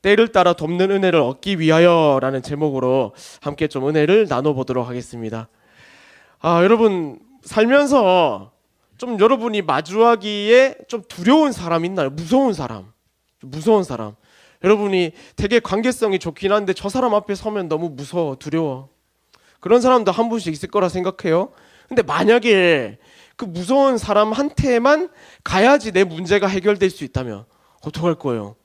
때를 따라 돕는 은혜를 얻기 위하여라는 제목으로 함께 좀 은혜를 나눠보도록 하겠습니다. 여러분 살면서 좀 여러분이 마주하기에 좀 두려운 사람 있나요? 무서운 사람. 무서운 사람. 여러분이 되게 관계성이 좋긴 한데 저 사람 앞에 서면 너무 무서워, 두려워. 그런 사람도 한 분씩 있을 거라 생각해요. 근데 만약에 그 무서운 사람한테만 가야지 내 문제가 해결될 수 있다면 어떡할 거예요?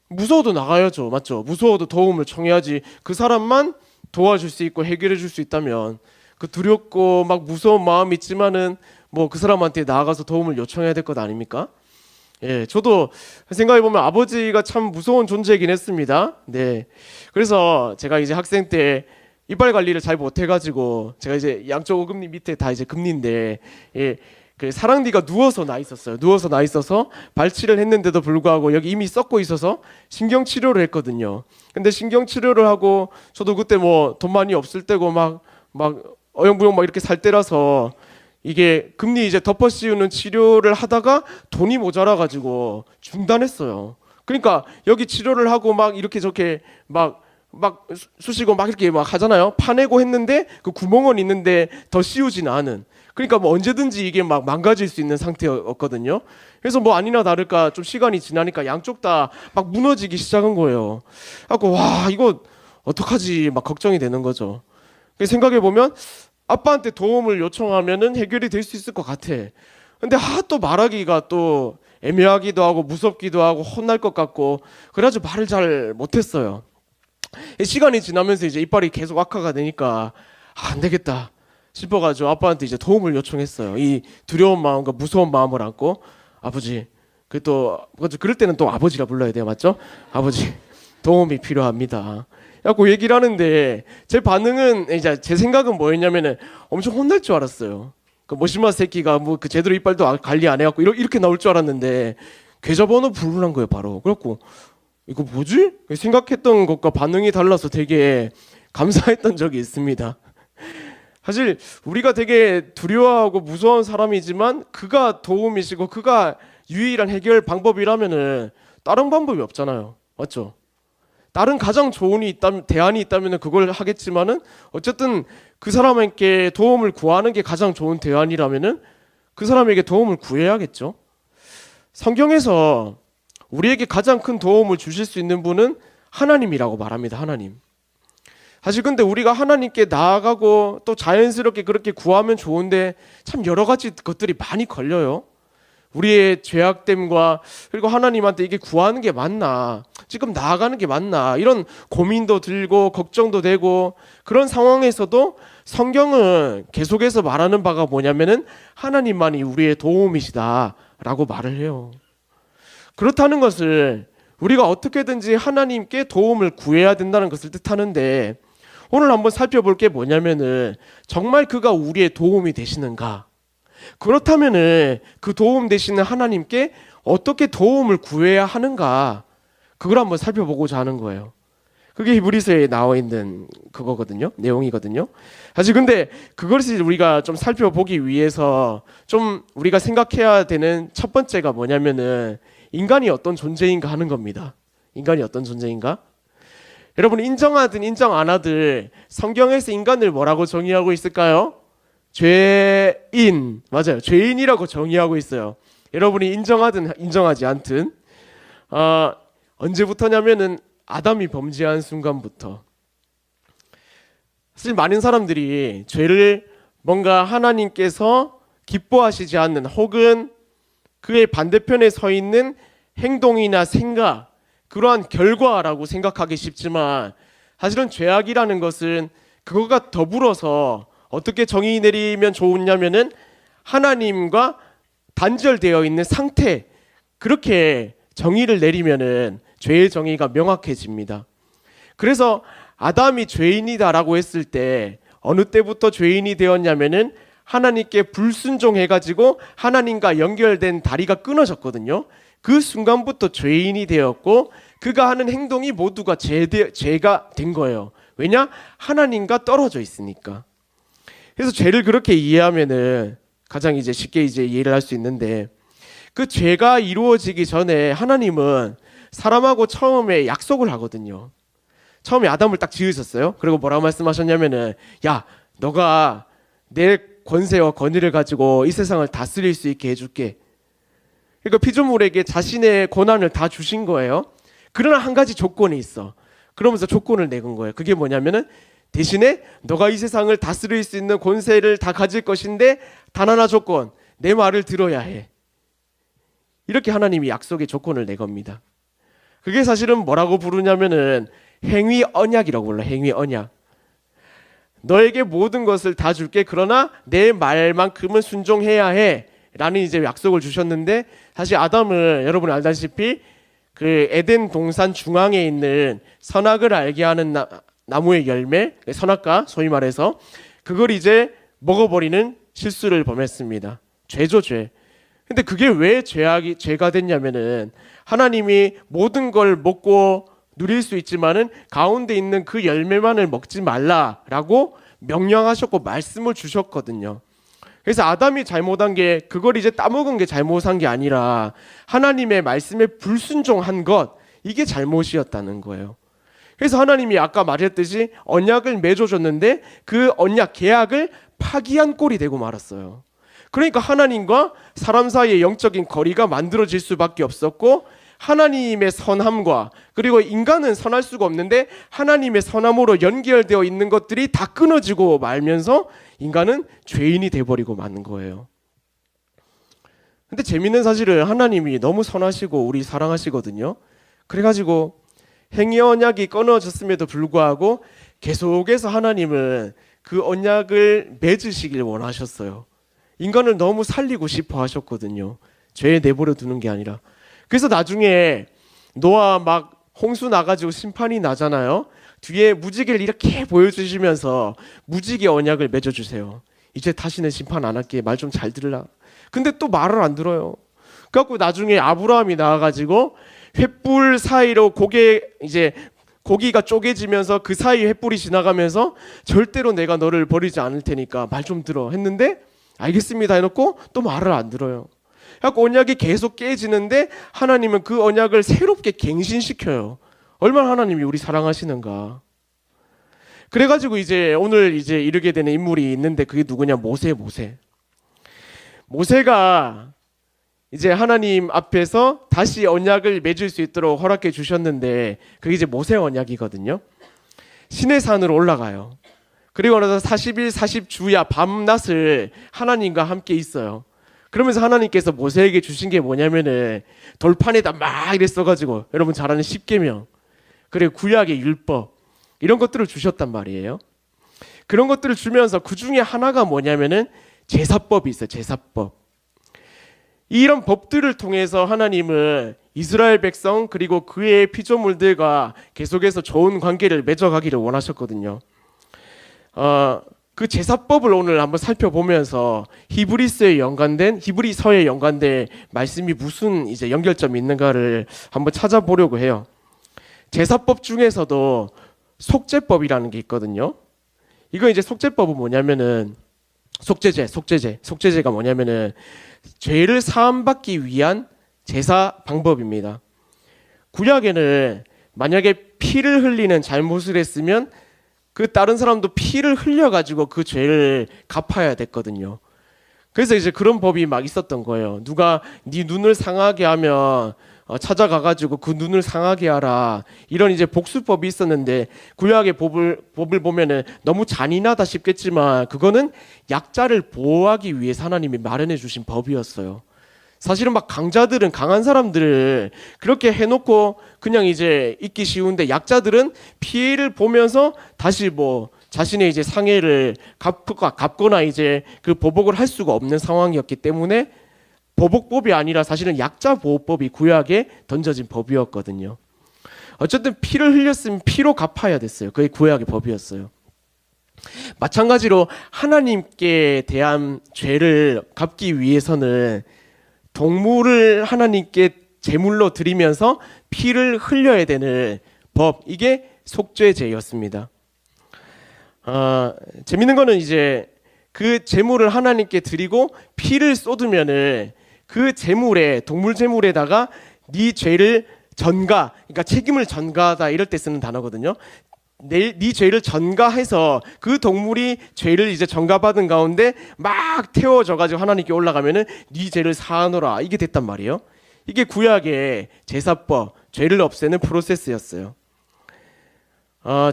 무서워도 나가야죠. 맞죠? 무서워도 도움을 청해야지. 그 사람만 도와줄 수 있고 해결해 줄 수 있다면 그 두렵고 막 무서운 마음이 있지만은 뭐 그 사람한테 나아가서 도움을 요청해야 될 것 아닙니까? 예, 저도 생각해 보면 아버지가 참 무서운 존재이긴 했습니다. 네, 그래서 제가 이제 학생 때 이빨 관리를 잘 못해가지고 제가 이제 양쪽 어금니 밑에 다 이제 금니인데, 예, 그 사랑니가 누워서 나 있었어요. 누워서 나 있어서 발치를 했는데도 불구하고 여기 이미 썩고 있어서 신경 치료를 했거든요. 근데 신경 치료를 하고 저도 그때 뭐 돈 많이 없을 때고 막 어영부영 막 이렇게 살 때라서 이게 금리 이제 덮어 씌우는 치료를 하다가 돈이 모자라 가지고 중단했어요. 그러니까 여기 치료를 하고 막 이렇게 저렇게 막 쑤시고 막 이렇게 막 하잖아요. 파내고 했는데 그 구멍은 있는데 더 씌우지는 않은. 그러니까 뭐 언제든지 이게 막 망가질 수 있는 상태였거든요. 그래서 뭐 아니나 다를까 좀 시간이 지나니까 양쪽 다 막 무너지기 시작한 거예요. 그래서 와, 이거 어떡하지 막 걱정이 되는 거죠. 생각해 보면 아빠한테 도움을 요청하면은 해결이 될 수 있을 것 같아. 근데 또 말하기가 또 애매하기도 하고 무섭기도 하고 혼날 것 같고 그래가지고 말을 잘 못했어요. 시간이 지나면서 이제 이빨이 계속 악화가 되니까 안 되겠다 싶어가지고 아빠한테 이제 도움을 요청했어요. 이 두려운 마음과 무서운 마음을 안고 아버지, 그럴 때는 또 아버지라 불러야 돼요, 맞죠? 아버지, 도움이 필요합니다. 그래갖고 얘기를 하는데 제 반응은 이제 제 생각은 뭐였냐면은 엄청 혼날 줄 알았어요. 그 모시마 새끼가 뭐 그 제대로 이빨도 관리 안 해갖고 이렇게 나올 줄 알았는데 계좌번호 불문한 거예요, 바로. 그래갖고 이거 뭐지? 생각했던 것과 반응이 달라서 되게 감사했던 적이 있습니다. 사실 우리가 되게 두려워하고 무서운 사람이지만 그가 도움이시고 그가 유일한 해결 방법이라면은 다른 방법이 없잖아요, 맞죠? 다른 가장 좋은 대안이 있다면 그걸 하겠지만은 어쨌든 그 사람에게 도움을 구하는 게 가장 좋은 대안이라면은 그 사람에게 도움을 구해야겠죠. 성경에서 우리에게 가장 큰 도움을 주실 수 있는 분은 하나님이라고 말합니다. 하나님. 사실 근데 우리가 하나님께 나아가고 또 자연스럽게 그렇게 구하면 좋은데 참 여러 가지 것들이 많이 걸려요. 우리의 죄악됨과 그리고 하나님한테 이게 구하는 게 맞나, 지금 나아가는 게 맞나, 이런 고민도 들고 걱정도 되고 그런 상황에서도 성경은 계속해서 말하는 바가 뭐냐면은 하나님만이 우리의 도움이시다라고 말을 해요. 그렇다는 것을 우리가 어떻게든지 하나님께 도움을 구해야 된다는 것을 뜻하는데 오늘 한번 살펴볼 게 뭐냐면은 정말 그가 우리의 도움이 되시는가? 그렇다면은 그 도움 되시는 하나님께 어떻게 도움을 구해야 하는가? 그걸 한번 살펴보고자 하는 거예요. 그게 히브리서에 나와 있는 그거거든요. 내용이거든요. 사실 근데 그것을 우리가 좀 살펴보기 위해서 좀 우리가 생각해야 되는 첫 번째가 뭐냐면은 인간이 어떤 존재인가 하는 겁니다. 인간이 어떤 존재인가? 여러분 인정하든 인정 안 하든 성경에서 인간을 뭐라고 정의하고 있을까요? 죄인, 맞아요. 죄인이라고 정의하고 있어요. 여러분이 인정하든 인정하지 않든 언제부터냐면은 아담이 범죄한 순간부터. 사실 많은 사람들이 죄를 뭔가 하나님께서 기뻐하시지 않는 혹은 그의 반대편에 서 있는 행동이나 생각, 그러한 결과라고 생각하기 쉽지만 사실은 죄악이라는 것은 그거가 더불어서 어떻게 정의 내리면 좋으냐면은 하나님과 단절되어 있는 상태, 그렇게 정의를 내리면은 죄의 정의가 명확해집니다. 그래서 아담이 죄인이다라고 했을 때 어느 때부터 죄인이 되었냐면은 하나님께 불순종해가지고 하나님과 연결된 다리가 끊어졌거든요. 그 순간부터 죄인이 되었고 그가 하는 행동이 모두가 죄가 된 거예요. 왜냐? 하나님과 떨어져 있으니까. 그래서 죄를 그렇게 이해하면은 가장 이제 쉽게 이제 이해를 할 수 있는데 그 죄가 이루어지기 전에 하나님은 사람하고 처음에 약속을 하거든요. 처음에 아담을 딱 지으셨어요. 그리고 뭐라고 말씀하셨냐면은 야, 너가 내 권세와 권위를 가지고 이 세상을 다스릴 수 있게 해줄게. 그러니까 피조물에게 자신의 권한을 다 주신 거예요. 그러나 한 가지 조건이 있어. 그러면서 조건을 내건 거예요. 그게 뭐냐면은 대신에 너가 이 세상을 다스릴 수 있는 권세를 다 가질 것인데 단 하나 조건, 내 말을 들어야 해. 이렇게 하나님이 약속의 조건을 내겁니다. 그게 사실은 뭐라고 부르냐면은 행위 언약이라고 불러요. 행위 언약. 너에게 모든 것을 다 줄게. 그러나 내 말만큼은 순종해야 해. 라는 이제 약속을 주셨는데, 사실 아담은 여러분 알다시피 그 에덴 동산 중앙에 있는 선악을 알게 하는 나무의 열매, 선악과 소위 말해서 그걸 이제 먹어버리는 실수를 범했습니다. 죄죠, 죄. 근데 그게 왜 죄가 됐냐면은 하나님이 모든 걸 먹고 누릴 수 있지만은 가운데 있는 그 열매만을 먹지 말라라고 명령하셨고 말씀을 주셨거든요. 그래서 아담이 잘못한 게 그걸 이제 따먹은 게 잘못한 게 아니라 하나님의 말씀에 불순종한 것, 이게 잘못이었다는 거예요. 그래서 하나님이 아까 말했듯이 언약을 맺어줬는데 그 언약 계약을 파기한 꼴이 되고 말았어요. 그러니까 하나님과 사람 사이의 영적인 거리가 만들어질 수밖에 없었고, 하나님의 선함과 그리고 인간은 선할 수가 없는데 하나님의 선함으로 연결되어 있는 것들이 다 끊어지고 말면서 인간은 죄인이 돼버리고 마는 거예요. 근데 재밌는 사실은 하나님이 너무 선하시고 우리 사랑하시거든요. 그래가지고 행위 언약이 끊어졌음에도 불구하고 계속해서 하나님은 그 언약을 맺으시길 원하셨어요. 인간을 너무 살리고 싶어 하셨거든요. 죄에 내버려 두는 게 아니라. 그래서 나중에 노아 막 홍수 나가지고 심판이 나잖아요. 뒤에 무지개를 이렇게 보여주시면서 무지개 언약을 맺어주세요. 이제 다시는 심판 안 할게. 말 좀 잘 들으라. 근데 또 말을 안 들어요. 그래갖고 나중에 아브라함이 나와가지고 횃불 사이로 고기가 쪼개지면서 그 사이 횃불이 지나가면서 절대로 내가 너를 버리지 않을 테니까 말 좀 들어 했는데 알겠습니다 해놓고 또 말을 안 들어요. 그래서 언약이 계속 깨지는데 하나님은 그 언약을 새롭게 갱신시켜요. 얼마나 하나님이 우리 사랑하시는가. 그래가지고 이제 오늘 이제 이르게 되는 인물이 있는데 그게 누구냐? 모세가 이제 하나님 앞에서 다시 언약을 맺을 수 있도록 허락해 주셨는데 그게 이제 모세 언약이거든요. 시내 산으로 올라가요. 그리고 나서 40일 40주야 밤낮을 하나님과 함께 있어요. 그러면서 하나님께서 모세에게 주신 게 뭐냐면은 돌판에다 막 이래 써가지고 여러분 잘 아는 십계명, 그리고 구약의 율법, 이런 것들을 주셨단 말이에요. 그런 것들을 주면서 그 중에 하나가 뭐냐면은 제사법이 있어요. 제사법. 이런 법들을 통해서 하나님은 이스라엘 백성 그리고 그의 피조물들과 계속해서 좋은 관계를 맺어가기를 원하셨거든요. 그 제사법을 오늘 한번 살펴보면서 히브리서에 연관된 말씀이 무슨 이제 연결점이 있는가를 한번 찾아보려고 해요. 제사법 중에서도 속죄법이라는 게 있거든요. 이거 이제 속죄법은 뭐냐면은 속죄제가 뭐냐면은 죄를 사함받기 위한 제사 방법입니다. 구약에는 만약에 피를 흘리는 잘못을 했으면 그 다른 사람도 피를 흘려가지고 그 죄를 갚아야 됐거든요. 그래서 이제 그런 법이 막 있었던 거예요. 누가 네 눈을 상하게 하면 찾아가가지고 그 눈을 상하게 하라. 이런 이제 복수법이 있었는데 구약의 법을 보면은 너무 잔인하다 싶겠지만 그거는 약자를 보호하기 위해서 하나님이 마련해 주신 법이었어요. 사실은 막 강한 사람들을 그렇게 해놓고 그냥 이제 있기 쉬운데 약자들은 피해를 보면서 다시 뭐 자신의 이제 상해를 갚거나 이제 그 보복을 할 수가 없는 상황이었기 때문에 보복법이 아니라 사실은 약자 보호법이 구약에 던져진 법이었거든요. 어쨌든 피를 흘렸으면 피로 갚아야 됐어요. 그게 구약의 법이었어요. 마찬가지로 하나님께 대한 죄를 갚기 위해서는 동물을 하나님께 제물로 드리면서 피를 흘려야 되는 법, 이게 속죄제였습니다. 재밌는 거는 이제 그 제물을 하나님께 드리고 피를 쏟으면은 그 제물에, 동물 제물에다가 네 죄를 전가, 그러니까 책임을 전가하다 이럴 때 쓰는 단어거든요. 네 죄를 전가해서 그 동물이 죄를 이제 전가받은 가운데 막 태워져 가지고 하나님께 올라가면은 네 죄를 사하노라 이게 됐단 말이에요. 이게 구약의 제사법, 죄를 없애는 프로세스였어요.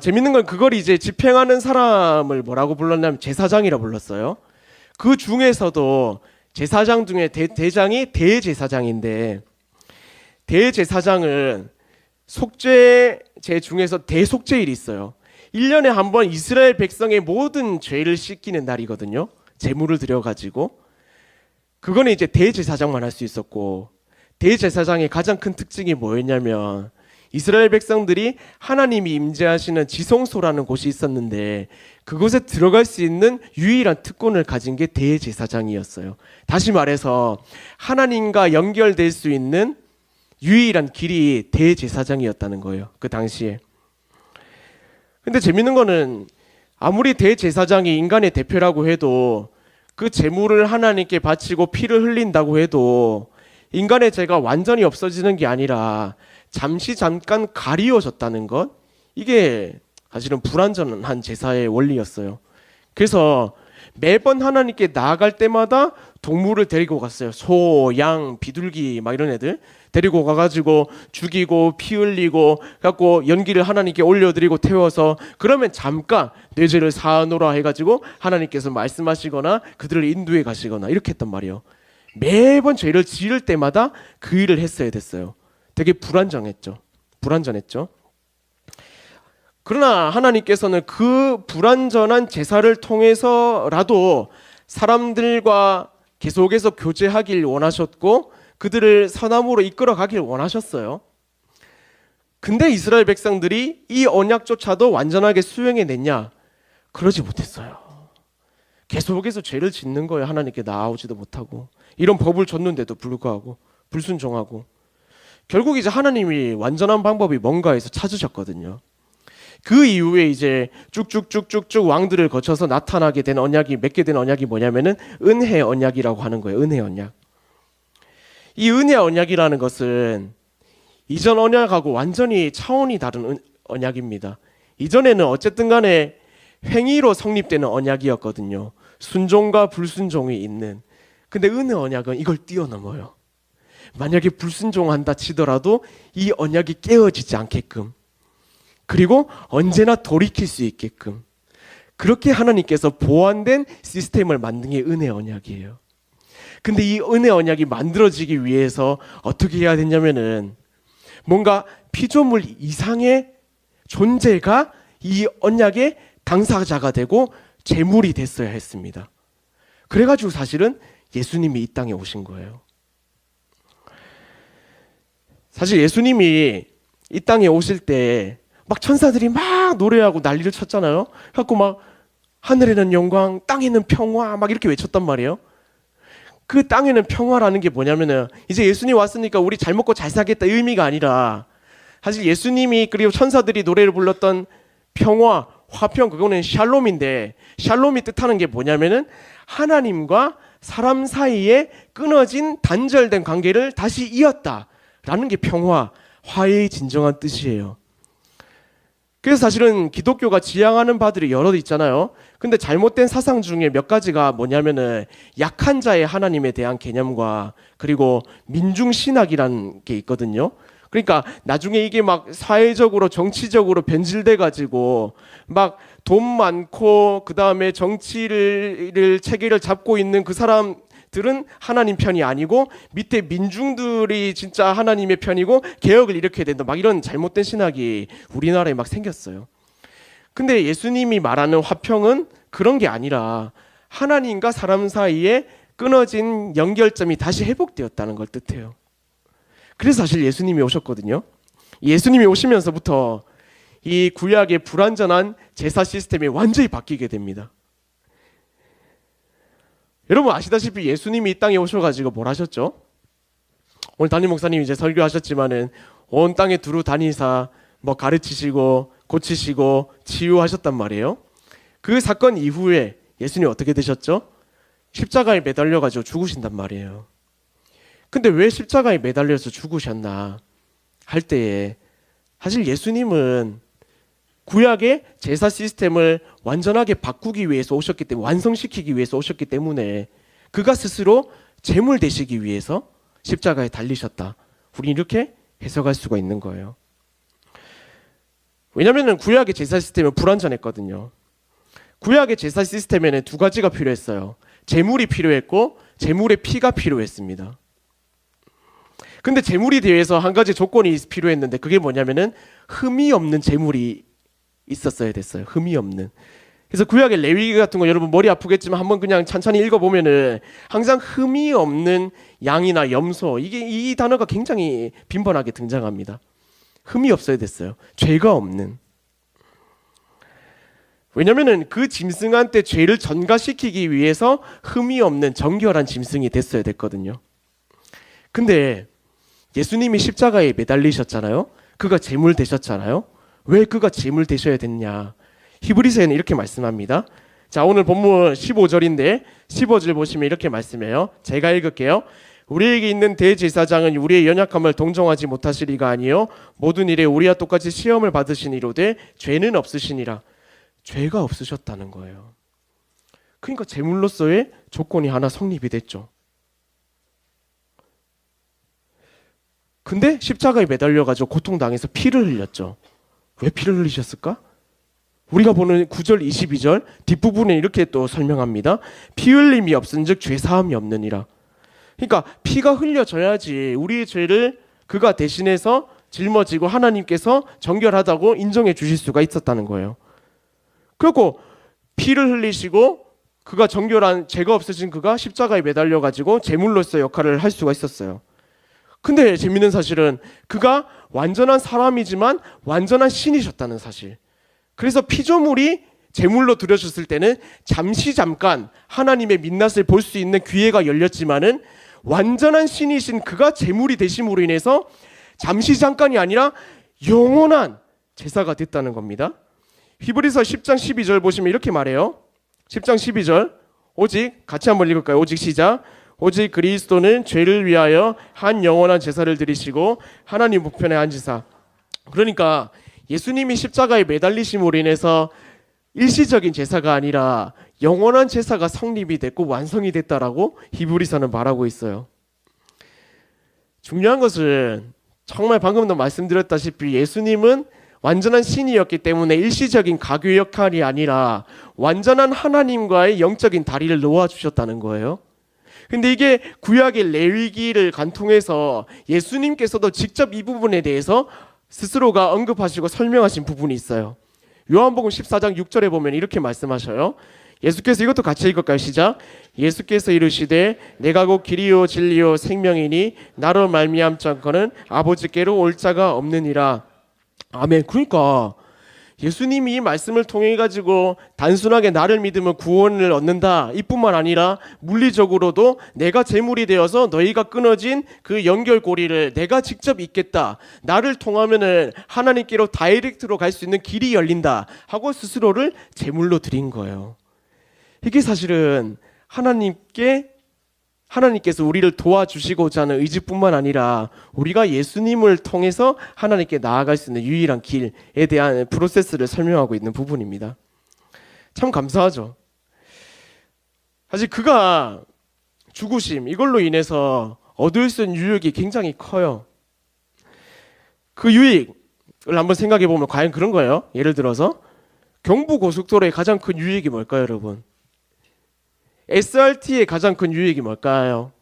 재밌는 건 그걸 이제 집행하는 사람을 뭐라고 불렀냐면 제사장이라 불렀어요. 그 중에서도 제사장 중에 대장이 대제사장인데, 대제사장은 속죄제 중에서 대속죄일이 있어요. 1년에 한 번 이스라엘 백성의 모든 죄를 씻기는 날이거든요. 제물을 드려가지고. 그거는 이제 대제사장만 할 수 있었고, 대제사장의 가장 큰 특징이 뭐였냐면 이스라엘 백성들이 하나님이 임재하시는 지성소라는 곳이 있었는데 그곳에 들어갈 수 있는 유일한 특권을 가진 게 대제사장이었어요. 다시 말해서 하나님과 연결될 수 있는 유일한 길이 대제사장이었다는 거예요. 그 당시에. 근데 재밌는 거는 아무리 대제사장이 인간의 대표라고 해도 그 제물을 하나님께 바치고 피를 흘린다고 해도 인간의 죄가 완전히 없어지는 게 아니라 잠깐 가리워졌다는 것, 이게 사실은 불완전한 제사의 원리였어요. 그래서 매번 하나님께 나아갈 때마다 동물을 데리고 갔어요. 소, 양, 비둘기 막 이런 애들 데리고 가가지고 죽이고 피 흘리고 갖고 연기를 하나님께 올려드리고 태워서 그러면 잠깐 내 죄를 사하노라 해가지고 하나님께서 말씀하시거나 그들을 인도해 가시거나 이렇게 했단 말이에요. 매번 죄를 지을 때마다 그 일을 했어야 됐어요. 되게 불완전했죠. 그러나 하나님께서는 그 불완전한 제사를 통해서라도 사람들과 계속해서 교제하길 원하셨고 그들을 선함으로 이끌어가길 원하셨어요. 근데 이스라엘 백성들이 이 언약조차도 완전하게 수행해냈냐? 그러지 못했어요. 계속해서 죄를 짓는 거예요. 하나님께 나아오지도 못하고 이런 법을 줬는데도 불구하고 불순종하고 결국 이제 하나님이 완전한 방법이 뭔가 해서 찾으셨거든요. 그 이후에 이제 쭉쭉쭉쭉쭉 왕들을 거쳐서 나타나게 된 언약이 맺게 된 언약이 뭐냐면은 은혜 언약이라고 하는 거예요. 은혜 언약. 이 은혜 언약이라는 것은 이전 언약하고 완전히 차원이 다른 언약입니다. 이전에는 어쨌든 간에 행위로 성립되는 언약이었거든요. 순종과 불순종이 있는. 근데 은혜 언약은 이걸 뛰어넘어요. 만약에 불순종한다 치더라도 이 언약이 깨어지지 않게끔 그리고 언제나 돌이킬 수 있게끔 그렇게 하나님께서 보완된 시스템을 만든 게 은혜 언약이에요. 근데 이 은혜 언약이 만들어지기 위해서 어떻게 해야 되냐면은 뭔가 피조물 이상의 존재가 이 언약의 당사자가 되고 제물이 됐어야 했습니다. 그래가지고 사실은 예수님이 이 땅에 오신 거예요. 사실 예수님이 이 땅에 오실 때 막 천사들이 막 노래하고 난리를 쳤잖아요. 그래갖고 막 하늘에는 영광, 땅에는 평화 막 이렇게 외쳤단 말이에요. 그 땅에는 평화라는 게 뭐냐면은 이제 예수님 왔으니까 우리 잘 먹고 잘 살겠다 이 의미가 아니라 사실 예수님이 그리고 천사들이 노래를 불렀던 평화, 화평 그거는 샬롬인데 샬롬이 뜻하는 게 뭐냐면은 하나님과 사람 사이에 끊어진 단절된 관계를 다시 이었다라는 게 평화, 화해의 진정한 뜻이에요. 그래서 사실은 기독교가 지향하는 바들이 여러 있잖아요. 근데 잘못된 사상 중에 몇 가지가 뭐냐면은 약한 자의 하나님에 대한 개념과 그리고 민중신학이라는 게 있거든요. 그러니까 나중에 이게 막 사회적으로 정치적으로 변질돼 가지고 막 돈 많고 그 다음에 정치를 체계를 잡고 있는 그 사람들은 하나님 편이 아니고 밑에 민중들이 진짜 하나님의 편이고 개혁을 일으켜야 된다 막 이런 잘못된 신학이 우리나라에 막 생겼어요. 근데 예수님이 말하는 화평은 그런 게 아니라 하나님과 사람 사이에 끊어진 연결점이 다시 회복되었다는 걸 뜻해요. 그래서 사실 예수님이 오셨거든요. 예수님이 오시면서부터 이 구약의 불완전한 제사 시스템이 완전히 바뀌게 됩니다. 여러분 아시다시피 예수님이 이 땅에 오셔가지고 뭘 하셨죠? 오늘 담임 목사님이 이제 설교하셨지만은 온 땅에 두루 다니사 뭐 가르치시고 고치시고 치유하셨단 말이에요. 그 사건 이후에 예수님 어떻게 되셨죠? 십자가에 매달려가지고 죽으신단 말이에요. 근데 왜 십자가에 매달려서 죽으셨나? 할 때에 사실 예수님은 구약의 제사 시스템을 완전하게 바꾸기 위해서 오셨기 때문에, 완성시키기 위해서 오셨기 때문에 그가 스스로 제물 되시기 위해서 십자가에 달리셨다. 우리 이렇게 해석할 수가 있는 거예요. 왜냐하면 구약의 제사 시스템은 불완전했거든요. 구약의 제사 시스템에는 두 가지가 필요했어요. 제물이 필요했고 제물의 피가 필요했습니다. 근데 제물이 대해서 한 가지 조건이 필요했는데 그게 뭐냐면은 흠이 없는 제물이 있었어야 됐어요. 흠이 없는. 그래서 구약의 레위기 같은 거 여러분 머리 아프겠지만 한번 그냥 찬찬히 읽어보면은 항상 흠이 없는 양이나 염소, 이 단어가 굉장히 빈번하게 등장합니다. 흠이 없어야 됐어요. 죄가 없는. 왜냐면은 그 짐승한테 죄를 전가시키기 위해서 흠이 없는 정결한 짐승이 됐어야 됐거든요. 근데 예수님이 십자가에 매달리셨잖아요. 그가 제물 되셨잖아요. 왜 그가 제물 되셔야 됐냐? 히브리서에는 이렇게 말씀합니다. 자, 오늘 본문 15절인데 15절 보시면 이렇게 말씀해요. 제가 읽을게요. 우리에게 있는 대제사장은 우리의 연약함을 동정하지 못하시리가 아니요 모든 일에 우리와 똑같이 시험을 받으시니로되 죄는 없으시니라. 죄가 없으셨다는 거예요. 그러니까 제물로서의 조건이 하나 성립이 됐죠. 근데 십자가에 매달려가지고 고통당해서 피를 흘렸죠. 왜 피를 흘리셨을까? 우리가 보는 9절 22절 뒷부분에 이렇게 또 설명합니다. 피 흘림이 없은즉 죄사함이 없느니라. 그러니까 피가 흘려져야지 우리의 죄를 그가 대신해서 짊어지고 하나님께서 정결하다고 인정해 주실 수가 있었다는 거예요. 그리고 피를 흘리시고 그가 정결한, 죄가 없으신 그가 십자가에 매달려가지고 제물로서 역할을 할 수가 있었어요. 근데 재밌는 사실은 그가 완전한 사람이지만 완전한 신이셨다는 사실. 그래서 피조물이 제물로 드려졌을 때는 잠깐 하나님의 민낯을 볼 수 있는 기회가 열렸지만은 완전한 신이신 그가 제물이 되심으로 인해서 잠깐이 아니라 영원한 제사가 됐다는 겁니다. 히브리서 10장 12절 보시면 이렇게 말해요. 10장 12절 오직 같이 한번 읽을까요? 오직 시작. 오직 그리스도는 죄를 위하여 한 영원한 제사를 드리시고 하나님 우편에 앉으사. 그러니까 예수님이 십자가에 매달리심으로 인해서 일시적인 제사가 아니라 영원한 제사가 성립이 됐고 완성이 됐다라고 히브리서는 말하고 있어요. 중요한 것은 정말 방금도 말씀드렸다시피 예수님은 완전한 신이었기 때문에 일시적인 가교 역할이 아니라 완전한 하나님과의 영적인 다리를 놓아주셨다는 거예요. 근데 이게 구약의 레위기를 관통해서 예수님께서도 직접 이 부분에 대해서 스스로가 언급하시고 설명하신 부분이 있어요. 요한복음 14장 6절에 보면 이렇게 말씀하셔요. 예수께서 이것도 같이 읽을까요? 시작. 예수께서 이르시되 내가 곧 길이요 진리요 생명이니 나로 말미암지 않고는 아버지께로 올 자가 없느니라. 아멘. 그러니까 예수님이 이 말씀을 통해 가지고 단순하게 나를 믿으면 구원을 얻는다 이뿐만 아니라 물리적으로도 내가 제물이 되어서 너희가 끊어진 그 연결고리를 내가 직접 잇겠다, 나를 통하면은 하나님께로 다이렉트로 갈 수 있는 길이 열린다 하고 스스로를 제물로 드린 거예요. 이게 사실은 하나님께서 우리를 도와주시고자 하는 의지뿐만 아니라 우리가 예수님을 통해서 하나님께 나아갈 수 있는 유일한 길에 대한 프로세스를 설명하고 있는 부분입니다. 참 감사하죠. 사실 그가 죽으심 이걸로 인해서 얻을 수 있는 유익이 굉장히 커요. 그 유익을 한번 생각해 보면 과연 그런 거예요. 예를 들어서 경부고속도로의 가장 큰 유익이 뭘까요, 여러분? SRT의 가장 큰 유익이 뭘까요?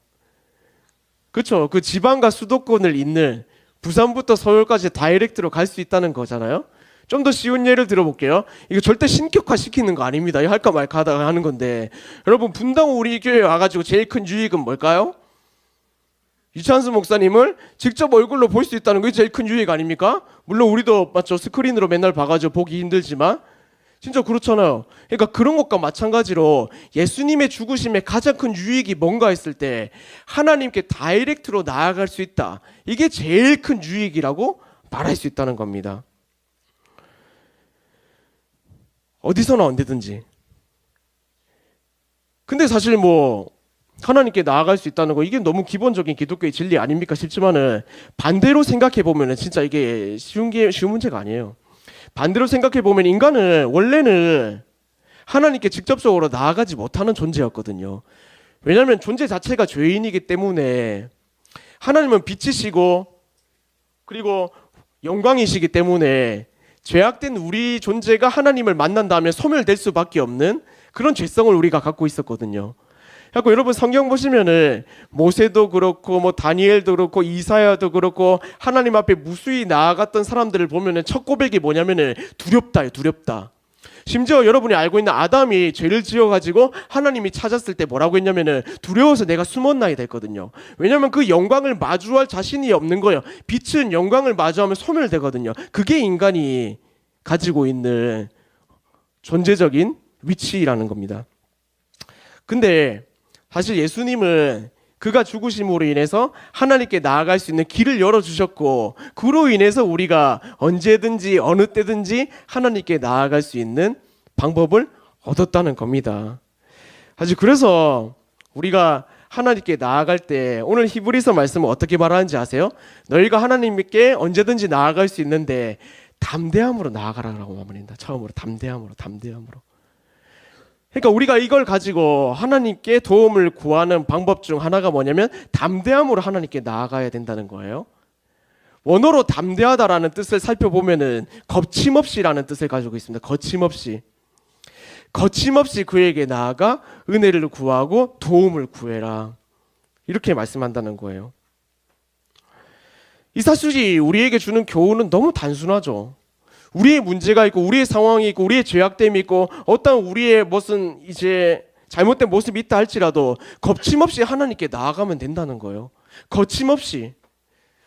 그렇죠. 그 지방과 수도권을 잇는 부산부터 서울까지 다이렉트로 갈 수 있다는 거잖아요. 좀 더 쉬운 예를 들어볼게요. 이거 절대 신격화시키는 거 아닙니다. 이거 할까 말까 하다가 하는 건데, 여러분 분당 우리 교회에 와가지고 제일 큰 유익은 뭘까요? 유찬수 목사님을 직접 얼굴로 볼 수 있다는 게 제일 큰 유익 아닙니까? 물론 우리도 맞죠, 스크린으로 맨날 봐가지고 보기 힘들지만 진짜 그렇잖아요. 그러니까 그런 것과 마찬가지로 예수님의 죽으심의 가장 큰 유익이 뭔가 했을 때 하나님께 다이렉트로 나아갈 수 있다. 이게 제일 큰 유익이라고 말할 수 있다는 겁니다. 어디서나 언제든지. 근데 사실 하나님께 나아갈 수 있다는 거, 이게 너무 기본적인 기독교의 진리 아닙니까 싶지만은, 반대로 생각해 보면은 진짜 이게 쉬운 문제가 아니에요. 반대로 생각해 보면 인간은 원래는 하나님께 직접적으로 나아가지 못하는 존재였거든요. 왜냐하면 존재 자체가 죄인이기 때문에, 하나님은 빛이시고 그리고 영광이시기 때문에 죄악된 우리 존재가 하나님을 만난다면 소멸될 수밖에 없는 그런 죄성을 우리가 갖고 있었거든요. 그래서 여러분 성경 보시면은 모세도 그렇고 뭐 다니엘도 그렇고 이사야도 그렇고 하나님 앞에 무수히 나아갔던 사람들을 보면은 첫 고백이 뭐냐면은 두렵다요, 두렵다. 심지어 여러분이 알고 있는 아담이 죄를 지어가지고 하나님이 찾았을 때 뭐라고 했냐면은 두려워서 내가 숨었나이다 했거든요. 왜냐하면 그 영광을 마주할 자신이 없는 거예요. 빛은 영광을 마주하면 소멸되거든요. 그게 인간이 가지고 있는 존재적인 위치라는 겁니다. 근데 사실 예수님은 그가 죽으심으로 인해서 하나님께 나아갈 수 있는 길을 열어주셨고, 그로 인해서 우리가 언제든지 어느 때든지 하나님께 나아갈 수 있는 방법을 얻었다는 겁니다. 사실 그래서 우리가 하나님께 나아갈 때 오늘 히브리서 말씀은 어떻게 말하는지 아세요? 너희가 하나님께 언제든지 나아갈 수 있는데 담대함으로 나아가라고 말합니다. 처음으로 담대함으로. 그러니까 우리가 이걸 가지고 하나님께 도움을 구하는 방법 중 하나가 뭐냐면 담대함으로 하나님께 나아가야 된다는 거예요. 원어로 담대하다라는 뜻을 살펴보면은 거침없이라는 뜻을 가지고 있습니다. 거침없이 그에게 나아가 은혜를 구하고 도움을 구해라, 이렇게 말씀한다는 거예요. 이 사실이 우리에게 주는 교훈은 너무 단순하죠. 우리의 문제가 있고 우리의 상황이 있고 우리의 죄악됨이 있고 어떤 우리의 무슨 이제 잘못된 모습이 있다 할지라도 거침없이 하나님께 나아가면 된다는 거예요. 거침없이.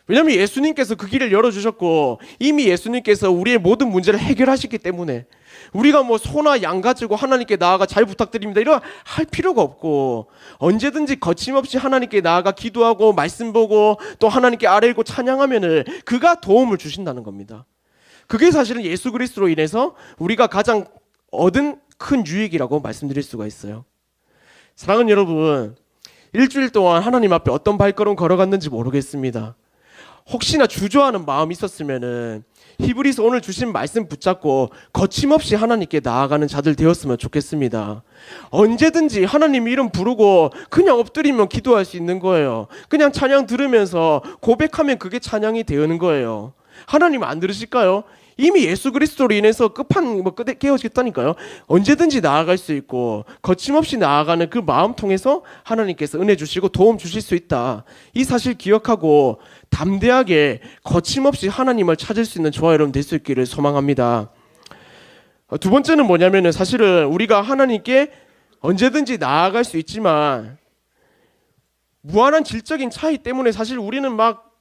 왜냐하면 예수님께서 그 길을 열어주셨고 이미 예수님께서 우리의 모든 문제를 해결하셨기 때문에 우리가 뭐 소나 양 가지고 하나님께 나아가 잘 부탁드립니다 이런 할 필요가 없고, 언제든지 거침없이 하나님께 나아가 기도하고 말씀 보고 또 하나님께 아뢰고 찬양하면은 그가 도움을 주신다는 겁니다. 그게 사실은 예수 그리스도로 인해서 우리가 가장 얻은 큰 유익이라고 말씀드릴 수가 있어요. 사랑하는 여러분, 일주일 동안 하나님 앞에 어떤 발걸음 걸어갔는지 모르겠습니다. 혹시나 주저하는 마음이 있었으면은 히브리서 오늘 주신 말씀 붙잡고 거침없이 하나님께 나아가는 자들 되었으면 좋겠습니다. 언제든지 하나님 이름 부르고 그냥 엎드리면 기도할 수 있는 거예요. 그냥 찬양 들으면서 고백하면 그게 찬양이 되는 거예요. 하나님 안 들으실까요? 이미 예수 그리스도로 인해서 끝에 깨어졌다니까요. 언제든지 나아갈 수 있고 거침없이 나아가는 그 마음 통해서 하나님께서 은혜 주시고 도움 주실 수 있다. 이 사실 기억하고 담대하게 거침없이 하나님을 찾을 수 있는 저와 여러분 될 수 있기를 소망합니다. 두 번째는 뭐냐면은 사실은 우리가 하나님께 언제든지 나아갈 수 있지만 무한한 질적인 차이 때문에 사실 우리는 막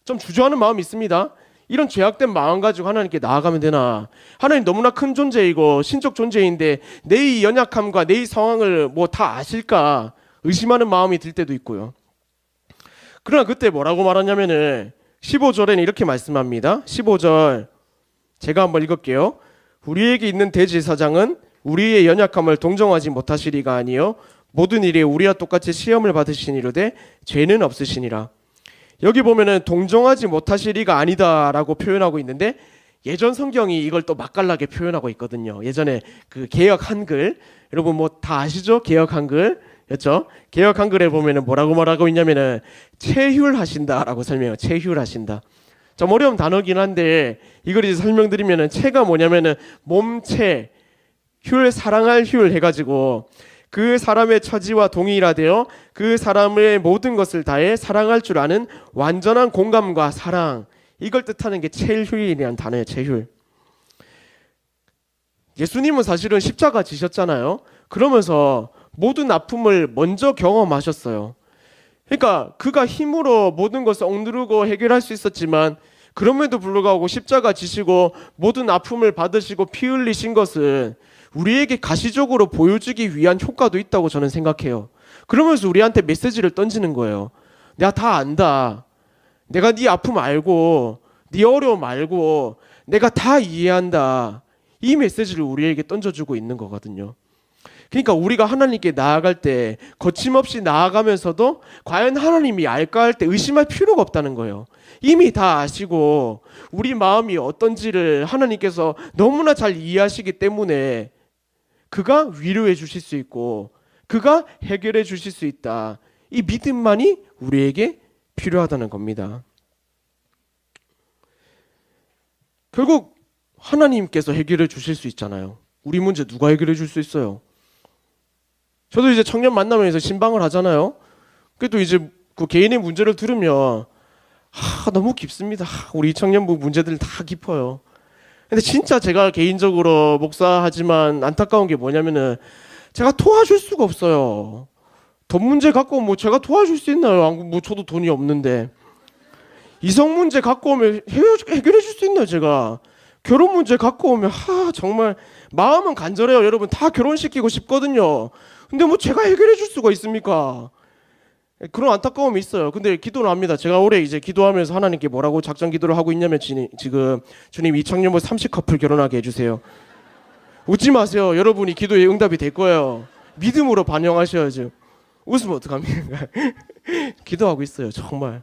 좀 주저하는 마음이 있습니다. 이런 죄악된 마음 가지고 하나님께 나아가면 되나? 하나님 너무나 큰 존재이고 신적 존재인데 내 이 연약함과 내 이 상황을 뭐 다 아실까 의심하는 마음이 들 때도 있고요. 그러나 그때 뭐라고 말하냐면은 15절에는 이렇게 말씀합니다. 15절 제가 한번 읽을게요. 우리에게 있는 대제사장은 우리의 연약함을 동정하지 못하시리가 아니요 모든 일에 우리와 똑같이 시험을 받으시니로되 죄는 없으시니라. 여기 보면은 동정하지 못하시리가 아니다라고 표현하고 있는데 예전 성경이 이걸 또 맛깔나게 표현하고 있거든요. 예전에 그 개역 한글, 여러분 뭐 다 아시죠? 개역 한글였죠? 개역 한글에 보면은 뭐라고 말하고 있냐면은 체휼하신다라고 설명해요. 체휼하신다. 좀 어려운 단어긴 한데 이걸 이제 설명드리면은 체가 뭐냐면은 몸체, 휼 사랑할 휼 해가지고 그 사람의 처지와 동일하되어 그 사람의 모든 것을 다해 사랑할 줄 아는 완전한 공감과 사랑, 이걸 뜻하는 게 체휼이라는 단어예요. 체휼. 예수님은 사실은 십자가 지셨잖아요. 그러면서 모든 아픔을 먼저 경험하셨어요. 그러니까 그가 힘으로 모든 것을 억누르고 해결할 수 있었지만 그럼에도 불구하고 십자가 지시고 모든 아픔을 받으시고 피 흘리신 것은 우리에게 가시적으로 보여주기 위한 효과도 있다고 저는 생각해요. 그러면서 우리한테 메시지를 던지는 거예요. 내가 다 안다. 내가 네 아픔 알고 네 어려움 알고 내가 다 이해한다. 이 메시지를 우리에게 던져주고 있는 거거든요. 그러니까 우리가 하나님께 나아갈 때 거침없이 나아가면서도 과연 하나님이 알까 할 때 의심할 필요가 없다는 거예요. 이미 다 아시고 우리 마음이 어떤지를 하나님께서 너무나 잘 이해하시기 때문에 그가 위로해 주실 수 있고 그가 해결해 주실 수 있다. 이 믿음만이 우리에게 필요하다는 겁니다. 결국 하나님께서 해결해 주실 수 있잖아요. 우리 문제 누가 해결해 줄 수 있어요? 저도 이제 청년 만나면서 신방을 하잖아요. 그래도 이제 그 개인의 문제를 들으면 너무 깊습니다. 우리 청년부 문제들 다 깊어요. 근데 진짜 제가 개인적으로 목사하지만 안타까운 게 뭐냐면은 제가 도와줄 수가 없어요. 돈 문제 갖고 뭐 제가 도와줄 수 있나요? 뭐 저도 돈이 없는데. 이성 문제 갖고 오면 해결해 줄 수 있나요, 제가? 결혼 문제 갖고 오면 정말 마음은 간절해요. 여러분 다 결혼시키고 싶거든요. 근데 뭐 제가 해결해 줄 수가 있습니까? 그런 안타까움이 있어요. 근데 기도는 합니다. 제가 올해 이제 기도하면서 하나님께 뭐라고 작전 기도를 하고 있냐면 지금 주님 이 청년부 30커플 결혼하게 해주세요. 웃지 마세요. 여러분이 기도에 응답이 될 거예요. 믿음으로 반영하셔야죠. 웃으면 어떡합니까? 기도하고 있어요. 정말.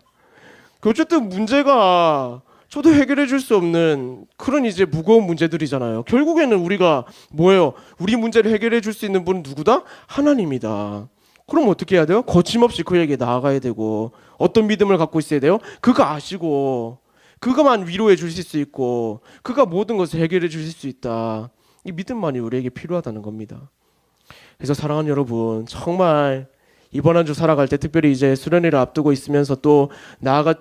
어쨌든 문제가 저도 해결해 줄 수 없는 그런 이제 무거운 문제들이잖아요. 결국에는 우리가 뭐예요? 우리 문제를 해결해 줄 수 있는 분은 누구다? 하나님이다. 그럼 어떻게 해야 돼요? 거침없이 그에게 나아가야 되고 어떤 믿음을 갖고 있어야 돼요? 그가 아시고 그가만 위로해 주실 수 있고 그가 모든 것을 해결해 주실 수 있다. 이 믿음만이 우리에게 필요하다는 겁니다. 그래서 사랑하는 여러분, 정말 이번 한 주 살아갈 때 특별히 이제 수련회를 앞두고 있으면서 또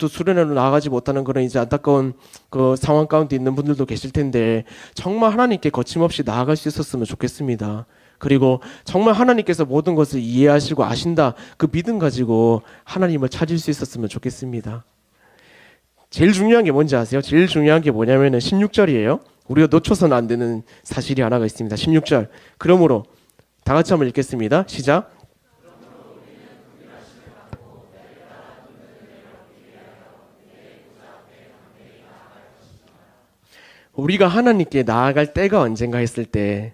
수련회로 나아가지 못하는 그런 이제 안타까운 그 상황 가운데 있는 분들도 계실 텐데 정말 하나님께 거침없이 나아갈 수 있었으면 좋겠습니다. 그리고 정말 하나님께서 모든 것을 이해하시고 아신다 그 믿음 가지고 하나님을 찾을 수 있었으면 좋겠습니다. 제일 중요한 게 뭔지 아세요? 제일 중요한 게 뭐냐면은 16절이에요. 우리가 놓쳐서는 안 되는 사실이 하나가 있습니다. 16절. 그러므로 다 같이 한번 읽겠습니다. 시작. 우리가 하나님께 나아갈 때가 언젠가 했을 때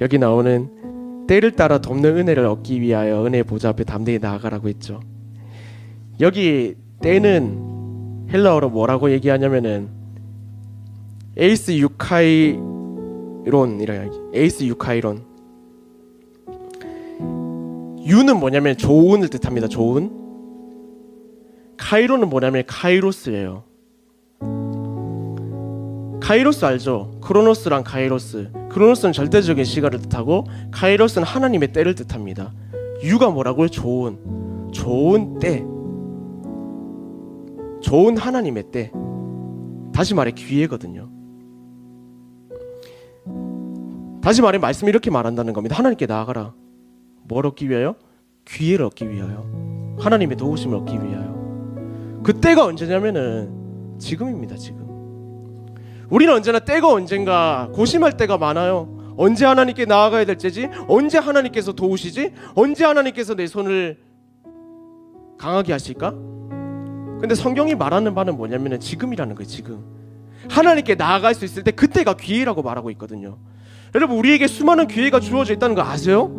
여기 나오는 때를 따라 돕는 은혜를 얻기 위하여 은혜의 보좌 앞에 담대히 나아가라고 했죠. 여기 때는 헬라어로 뭐라고 얘기하냐면은 에이스 유카이론이라 에이스 유카이론. 유는 뭐냐면 좋은을 뜻합니다. 좋은. 카이론은 뭐냐면 카이로스예요. 카이로스 알죠? 크로노스랑 카이로스. 크로노스는 절대적인 시간을 뜻하고 카이로스는 하나님의 때를 뜻합니다. 유가 뭐라고요? 좋은. 좋은 때. 좋은 하나님의 때. 다시 말해 기회거든요. 다시 말해 말씀이 이렇게 말한다는 겁니다. 하나님께 나아가라. 뭘 얻기 위하여? 기회를 얻기 위하여. 하나님의 도우심을 얻기 위하여. 그 때가 언제냐면은 지금입니다. 지금. 우리는 언제나 때가 언젠가 고심할 때가 많아요. 언제 하나님께 나아가야 될지, 언제 하나님께서 도우시지, 언제 하나님께서 내 손을 강하게 하실까? 근데 성경이 말하는 바는 뭐냐면 지금이라는 거예요. 지금 하나님께 나아갈 수 있을 때 그때가 기회라고 말하고 있거든요. 여러분 우리에게 수많은 기회가 주어져 있다는 거 아세요?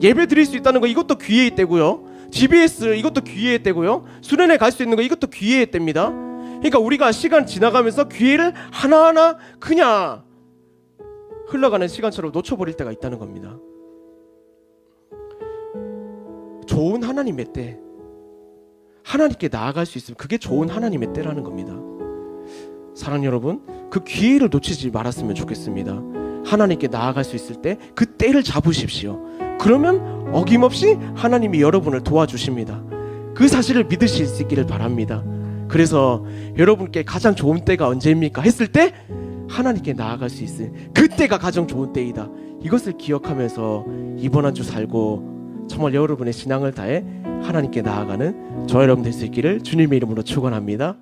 예배 드릴 수 있다는 거 이것도 기회의 때고요. GBS 이것도 기회의 때고요. 수련회 갈 수 있는 거 이것도 기회의 때입니다. 그러니까 우리가 시간 지나가면서 기회를 하나하나 그냥 흘러가는 시간처럼 놓쳐버릴 때가 있다는 겁니다. 좋은 하나님의 때, 하나님께 나아갈 수 있으면 그게 좋은 하나님의 때라는 겁니다. 사랑하는 여러분, 그 기회를 놓치지 말았으면 좋겠습니다. 하나님께 나아갈 수 있을 때 그 때를 잡으십시오. 그러면 어김없이 하나님이 여러분을 도와주십니다. 그 사실을 믿으실 수 있기를 바랍니다. 그래서 여러분께 가장 좋은 때가 언제입니까? 했을 때 하나님께 나아갈 수 있을 그때가 가장 좋은 때이다. 이것을 기억하면서 이번 한 주 살고 정말 여러분의 신앙을 다해 하나님께 나아가는 저 여러분 될 수 있기를 주님의 이름으로 축원합니다.